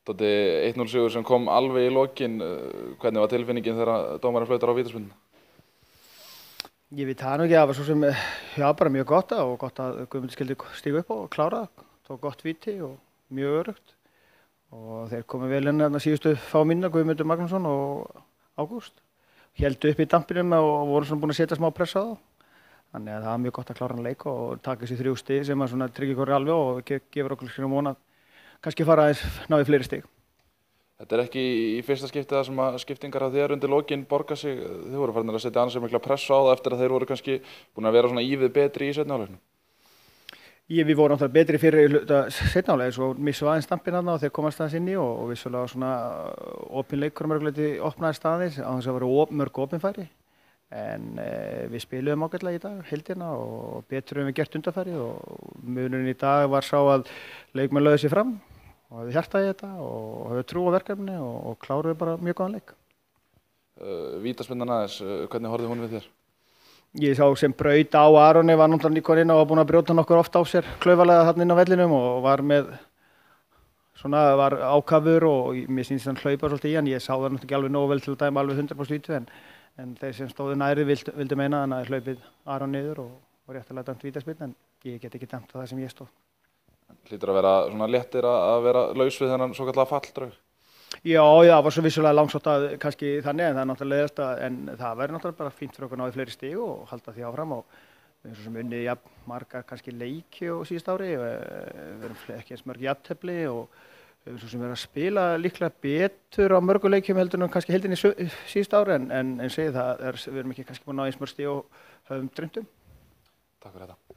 Doddi, 1-0 sigur sem kom alveg í lokin, hvernig var tilfinningin þegar dómarinn flautar á vítaspyrnu? Ég veit það nú ekki, það var svo sem, já, bara mjög gott og gott að Guðmundur skildi stíga upp og klára, tók gott víti og mjög öruggt og þeir komu vel inn þarna síðustu fá mínútur, Guðmundur Magnússon og Ágúst. Héldu upp í dampinum og voru svona búin að setja smá press á þá. Þannig að það var mjög gott að klára hann leik og taka þessi 3 stig sem að svona tryggja okkur alveg og gefur okkur svona von að kannski fara aðeins ná í fleiri stig. Þetta ekki í fyrsta skiptið þar sem að skiptingar á þér undir lokin borga sig. Þið voru farin að setja annars mikla pressu á það eftir að þeir voru kannski búin að vera svona ívið betri í seinni hálfleiknum. Við vorum náttúrulega betri fyrir seinni hálfleik og missum aðeins stampinn þarna og þeir komast aðeins inn í og vissulega svona opinn leikur mörguleiti opnaði staðis á þess að vera mörg opin færi. En við spiluðum ágætlega í dag, heildina og betur en við gert undanfæri og munurinn í dag var sá að leikmenn lögðu sig fram og hafði hjarta í þetta og hafði trú á verkefni og kláruðu bara mjög góðan leik. Vítaspyrnan aðeins, hvernig horfði hún við þér? Ég sá sem braut á Aroni, var náttúrulega nýkominn inn og var búinn að brjóta nokkur oft á sér klaufalega þarna inn á vellinum og var ákafur og mér sýnist hann hlaupa svolítið í hann. Ég sá það náttúrulega ekki alveg nógu vel til að dæma alveg 100% vítu en þeir sem stóðu næri vildu meina þannig að hlaupið Aron niður og réttilega dæmt vítaspyrnu en ég get ekki dæmt það sem ég stóð. Hlýtur að vera svona léttir að vera laus við þennan svokallaða falldraug? Já, það var svo vissulega langsótt að kannski þannig en það er náttúrulega leiðast en það væri náttúrulega bara fínt fyrir okkur að ná í fleiri stig og halda því áfram og við erum svo sem unnið jafn marga kannski leiki og síðust ári við erum ekki eins mörg jafntefli og við erum svo sem verið að spila líklega betur á mörgu leikjum heldur en kannski heildin í síðust ári en segi það við erum ekki kannski búin að ná eins mörg stig og höfum dreymt um. Takk fyrir þetta.